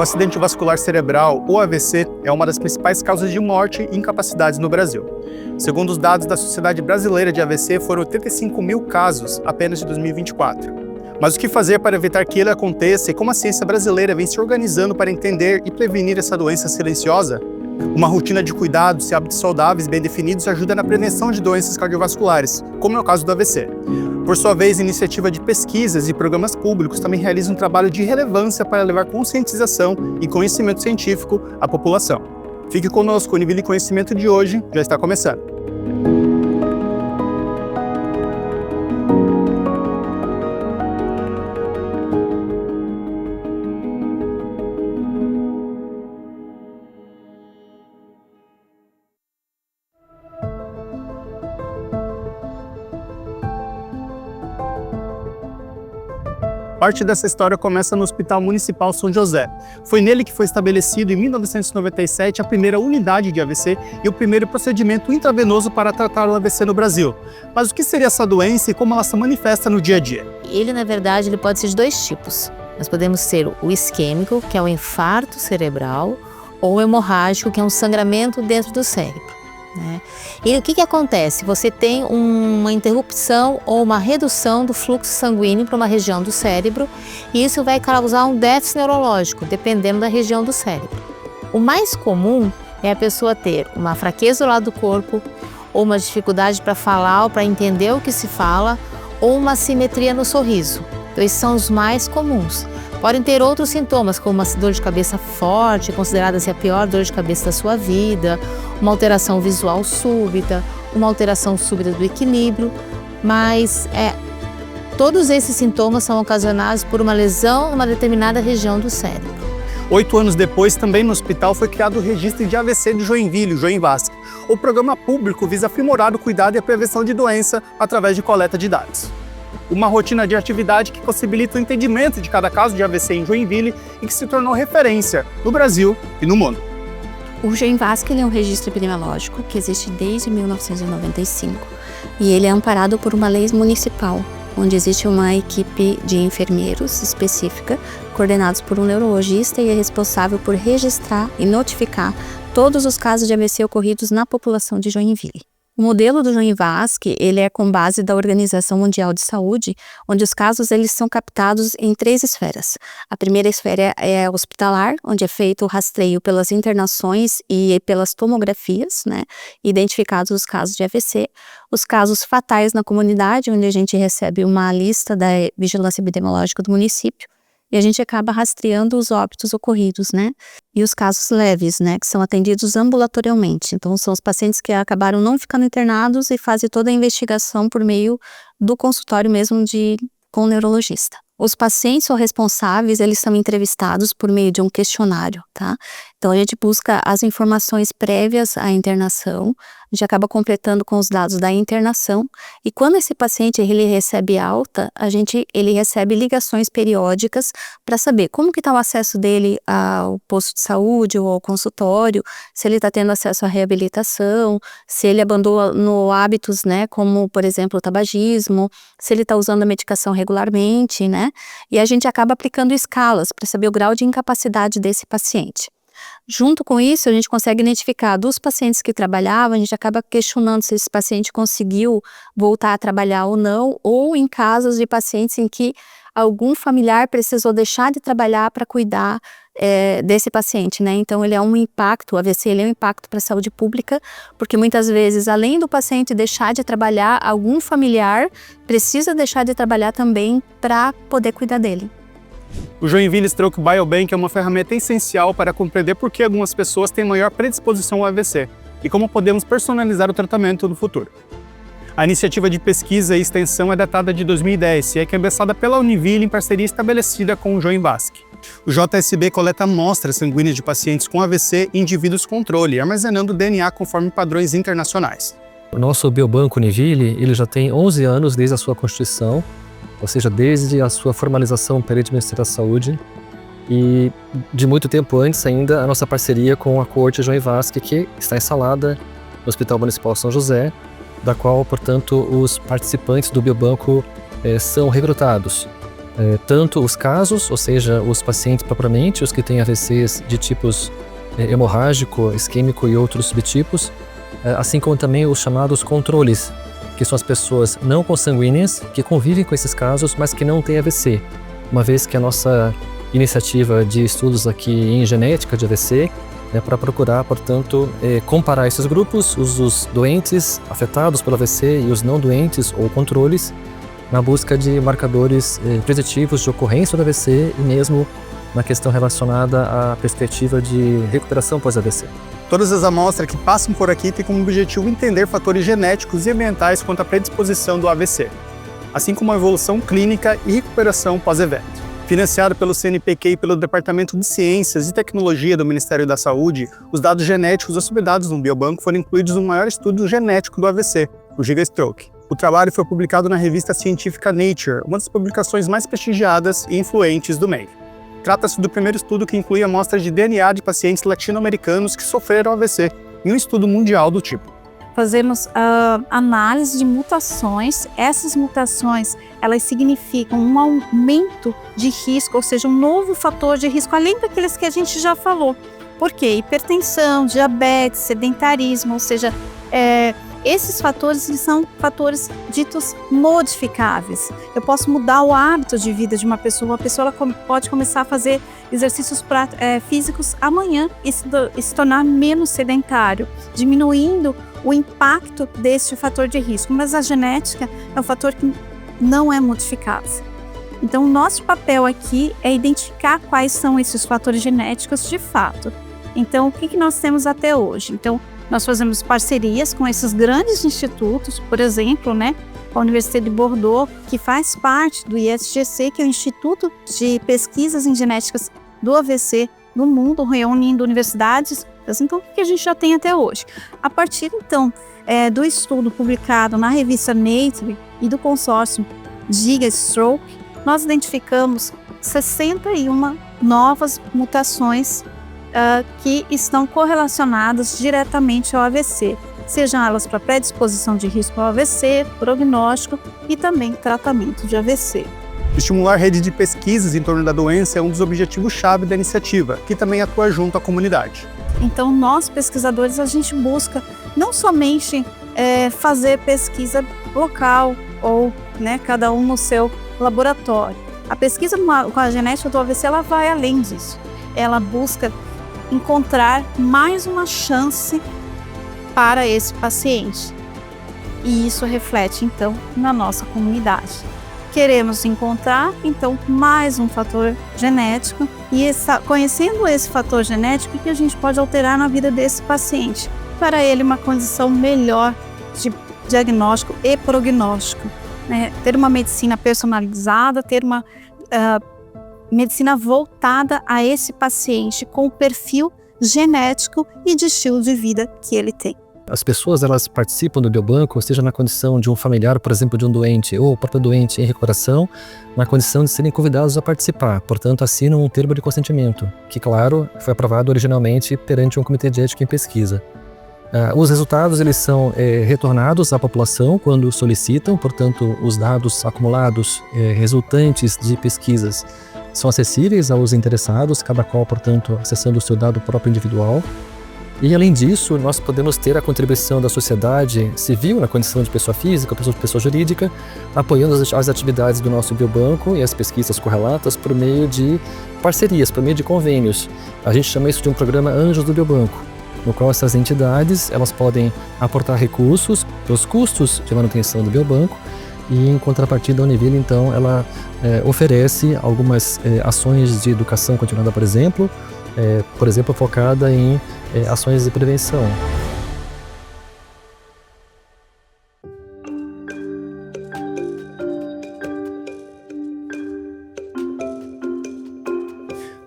O acidente vascular cerebral, ou AVC, é uma das principais causas de morte e incapacidades no Brasil. Segundo os dados da Sociedade Brasileira de AVC, foram 85 mil casos apenas de 2024. Mas o que fazer para evitar que ele aconteça e como a ciência brasileira vem se organizando para entender e prevenir essa doença silenciosa? Uma rotina de cuidados e hábitos saudáveis bem definidos ajuda na prevenção de doenças cardiovasculares, como é o caso do AVC. Por sua vez, a iniciativa de pesquisas e programas públicos também realiza um trabalho de relevância para levar conscientização e conhecimento científico à população. Fique conosco, o Univille Conhecimento de hoje já está começando. Parte dessa história começa no Hospital Municipal São José. Foi nele que foi estabelecido, em 1997, a primeira unidade de AVC e o primeiro procedimento intravenoso para tratar o AVC no Brasil. Mas o que seria essa doença e como ela se manifesta no dia a dia? Ele, na verdade, ele pode ser de dois tipos. Nós podemos ter o isquêmico, que é o infarto cerebral, ou o hemorrágico, que é um sangramento dentro do cérebro. E o que acontece? Você tem uma interrupção ou uma redução do fluxo sanguíneo para uma região do cérebro e isso vai causar um déficit neurológico, dependendo da região do cérebro. O mais comum é a pessoa ter uma fraqueza do lado do corpo, ou uma dificuldade para falar ou para entender o que se fala, ou uma assimetria no sorriso. Então, esses são os mais comuns. Podem ter outros sintomas, como uma dor de cabeça forte, considerada a pior dor de cabeça da sua vida, uma alteração visual súbita, uma alteração súbita do equilíbrio, mas todos esses sintomas são ocasionados por uma lesão em uma determinada região do cérebro. 8 anos depois, também no hospital, foi criado o Registro de AVC de Joinville, o Joinvasc. O programa público visa aprimorar o cuidado e a prevenção de doença através de coleta de dados. Uma rotina de atividade que possibilita o entendimento de cada caso de AVC em Joinville e que se tornou referência no Brasil e no mundo. O Joinvasc é um registro epidemiológico que existe desde 1995 e ele é amparado por uma lei municipal, onde existe uma equipe de enfermeiros específica, coordenados por um neurologista e é responsável por registrar e notificar todos os casos de AVC ocorridos na população de Joinville. O modelo do Joinvasc, ele é com base da Organização Mundial de Saúde, onde os casos eles são captados em 3 esferas. A primeira esfera é hospitalar, onde é feito o rastreio pelas internações e pelas tomografias, identificados os casos de AVC. Os casos fatais na comunidade, onde a gente recebe uma lista da vigilância epidemiológica do município, e a gente acaba rastreando os óbitos ocorridos, E os casos leves, que são atendidos ambulatorialmente. Então, são os pacientes que acabaram não ficando internados e fazem toda a investigação por meio do consultório mesmo com o neurologista. Os pacientes ou responsáveis, eles são entrevistados por meio de um questionário, Então, a gente busca as informações prévias à internação, a gente acaba completando com os dados da internação e quando esse paciente ele recebe alta, ele recebe ligações periódicas para saber como que está o acesso dele ao posto de saúde ou ao consultório, se ele está tendo acesso à reabilitação, se ele abandonou hábitos, como, por exemplo, o tabagismo, se ele está usando a medicação regularmente, E a gente acaba aplicando escalas para saber o grau de incapacidade desse paciente. Junto com isso, a gente consegue identificar dos pacientes que trabalhavam, a gente acaba questionando se esse paciente conseguiu voltar a trabalhar ou não, ou em casos de pacientes em que algum familiar precisou deixar de trabalhar para cuidar desse paciente, Então, ele é um impacto, o AVC ele é um impacto para a saúde pública, porque muitas vezes, além do paciente deixar de trabalhar, algum familiar precisa deixar de trabalhar também para poder cuidar dele. O Joinville Stroke Biobank é uma ferramenta essencial para compreender por que algumas pessoas têm maior predisposição ao AVC e como podemos personalizar o tratamento no futuro. A iniciativa de pesquisa e extensão é datada de 2010 e é cabeçada pela Univille em parceria estabelecida com o Joinvasc. O JSB coleta amostras sanguíneas de pacientes com AVC e indivíduos controle, armazenando DNA conforme padrões internacionais. O nosso biobanco Univille ele já tem 11 anos desde a sua constituição, ou seja, desde a sua formalização perante o Ministério da Saúde e de muito tempo antes ainda a nossa parceria com a Coorte Joinvasc, que está instalada no Hospital Municipal São José, da qual, portanto, os participantes do biobanco são recrutados. tanto os casos, ou seja, os pacientes propriamente, os que têm AVCs de tipos hemorrágico, isquêmico e outros subtipos, assim como também os chamados controles, que são as pessoas não consanguíneas que convivem com esses casos, mas que não têm AVC, uma vez que a nossa iniciativa de estudos aqui em genética de AVC é para procurar, portanto, comparar esses grupos, os doentes afetados pelo AVC e os não doentes ou controles, na busca de marcadores preditivos de ocorrência do AVC e mesmo na questão relacionada à perspectiva de recuperação pós-AVC. Todas as amostras que passam por aqui têm como objetivo entender fatores genéticos e ambientais quanto à predisposição do AVC, assim como a evolução clínica e recuperação pós-evento. Financiado pelo CNPq e pelo Departamento de Ciências e Tecnologia do Ministério da Saúde, os dados genéticos hospedados no biobanco foram incluídos no maior estudo genético do AVC, o GigaStroke. O trabalho foi publicado na revista científica Nature, uma das publicações mais prestigiadas e influentes do meio. Trata-se do primeiro estudo que inclui amostras de DNA de pacientes latino-americanos que sofreram AVC, em um estudo mundial do tipo. Fazemos análise de mutações. Essas mutações, elas significam um aumento de risco, ou seja, um novo fator de risco, além daqueles que a gente já falou. Por quê? Hipertensão, diabetes, sedentarismo, ou seja, esses fatores eles são fatores ditos modificáveis. Eu posso mudar o hábito de vida de uma pessoa ela pode começar a fazer exercícios físicos amanhã e se tornar menos sedentário, diminuindo o impacto deste fator de risco. Mas a genética é um fator que não é modificável. Então, o nosso papel aqui é identificar quais são esses fatores genéticos de fato. Então, o que nós temos até hoje? Então, nós fazemos parcerias com esses grandes institutos, por exemplo, a Universidade de Bordeaux, que faz parte do ISGC, que é o Instituto de Pesquisas em Genéticas do AVC no mundo, reunindo universidades. Então, o que a gente já tem até hoje? A partir, então, do estudo publicado na revista Nature e do consórcio GigaStroke, nós identificamos 61 novas mutações que estão correlacionadas diretamente ao AVC, sejam elas para predisposição de risco ao AVC, prognóstico e também tratamento de AVC. Estimular rede de pesquisas em torno da doença é um dos objetivos-chave da iniciativa, que também atua junto à comunidade. Então, nós pesquisadores, a gente busca não somente fazer pesquisa local ou cada um no seu laboratório. A pesquisa com a genética do AVC, ela vai além disso. Ela busca encontrar mais uma chance para esse paciente. E isso reflete, então, na nossa comunidade. Queremos encontrar, então, mais um fator genético e conhecendo esse fator genético, que a gente pode alterar na vida desse paciente, para ele uma condição melhor de diagnóstico e prognóstico. Ter uma medicina personalizada, ter uma medicina voltada a esse paciente com o perfil genético e de estilo de vida que ele tem. As pessoas, elas participam do biobanco, seja na condição de um familiar, por exemplo, de um doente, ou o próprio doente em recuperação, na condição de serem convidados a participar. Portanto, assinam um termo de consentimento, que, claro, foi aprovado originalmente perante um comitê de ética em pesquisa. Os resultados, eles são retornados à população quando solicitam, portanto, os dados acumulados resultantes de pesquisas são acessíveis aos interessados, cada qual, portanto, acessando o seu dado próprio individual. E, além disso, nós podemos ter a contribuição da sociedade civil, na condição de pessoa física, pessoa jurídica, apoiando as atividades do nosso biobanco e as pesquisas correlatas por meio de parcerias, por meio de convênios. A gente chama isso de um programa Anjos do Biobanco, no qual essas entidades elas podem aportar recursos pelos custos de manutenção do biobanco e, em contrapartida, a Univille, então, ela oferece algumas ações de educação continuada, por exemplo, focada em ações de prevenção.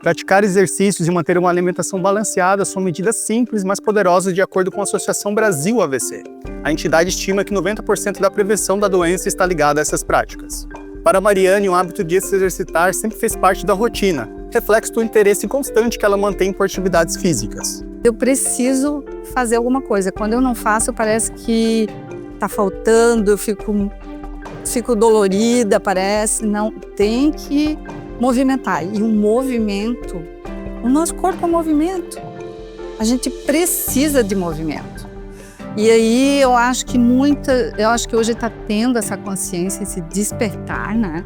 Praticar exercícios e manter uma alimentação balanceada são medidas simples, mas poderosas de acordo com a Associação Brasil AVC. A entidade estima que 90% da prevenção da doença está ligada a essas práticas. Para Mariane, o hábito de se exercitar sempre fez parte da rotina, reflexo do interesse constante que ela mantém por atividades físicas. Eu preciso fazer alguma coisa. Quando eu não faço, parece que está faltando, eu fico fico dolorida, parece. Não, tem que movimentar. E o movimento, o nosso corpo é movimento. A gente precisa de movimento. E aí eu acho que hoje está tendo essa consciência, esse despertar, né?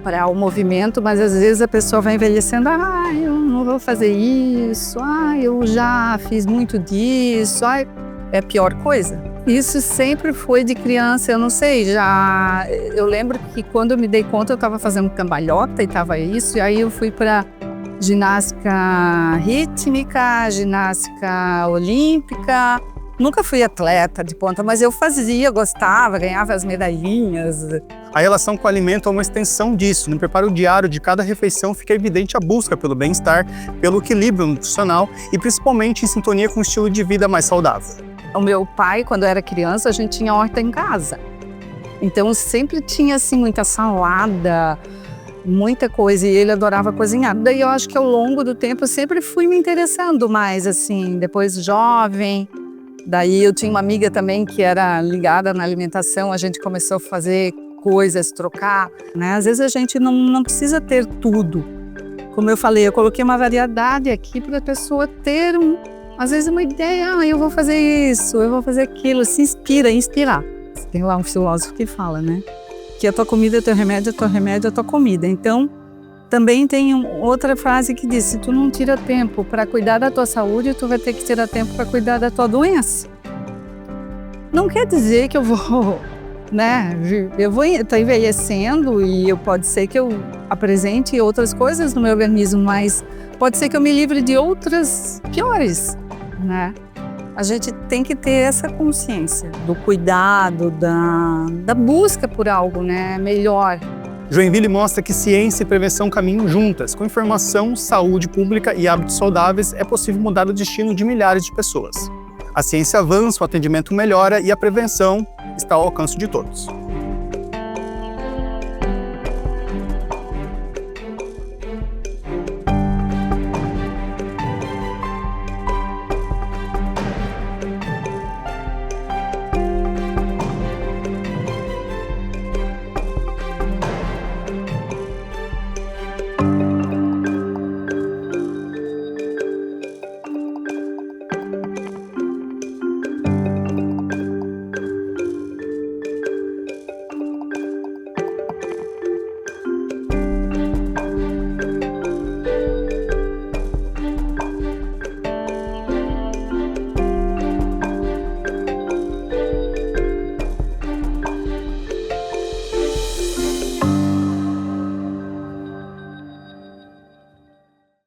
Para o movimento, mas às vezes a pessoa vai envelhecendo, eu não vou fazer isso, eu já fiz muito disso, é a pior coisa. Isso sempre foi de criança, eu não sei, eu lembro que quando eu me dei conta eu estava fazendo cambalhota e estava isso, e aí eu fui para ginástica rítmica, ginástica olímpica. Nunca fui atleta de ponta, mas eu fazia, gostava, ganhava as medalhinhas. A relação com o alimento é uma extensão disso. No preparo diário de cada refeição fica evidente a busca pelo bem-estar, pelo equilíbrio nutricional e principalmente em sintonia com um estilo de vida mais saudável. O meu pai, quando eu era criança, a gente tinha horta em casa. Então sempre tinha assim muita salada, muita coisa, e ele adorava cozinhar. Daí eu acho que ao longo do tempo eu sempre fui me interessando mais, assim, depois jovem. Daí eu tinha uma amiga também que era ligada na alimentação, a gente começou a fazer coisas, trocar, né? Às vezes a gente não precisa ter tudo. Como eu falei, eu coloquei uma variedade aqui para a pessoa ter, às vezes, uma ideia, eu vou fazer isso, eu vou fazer aquilo, se inspirar. Tem lá um filósofo que fala, né? Que a tua comida é teu remédio, é tua comida. Então, também tem outra frase que diz, se tu não tira tempo para cuidar da tua saúde, tu vai ter que tirar tempo para cuidar da tua doença. Não quer dizer que eu vou, né? Eu vou estar envelhecendo e pode ser que eu apresente outras coisas no meu organismo, mas pode ser que eu me livre de outras piores, né? A gente tem que ter essa consciência do cuidado, da busca por algo, né, melhor. Joinville mostra que ciência e prevenção caminham juntas. Com informação, saúde pública e hábitos saudáveis, é possível mudar o destino de milhares de pessoas. A ciência avança, o atendimento melhora e a prevenção está ao alcance de todos.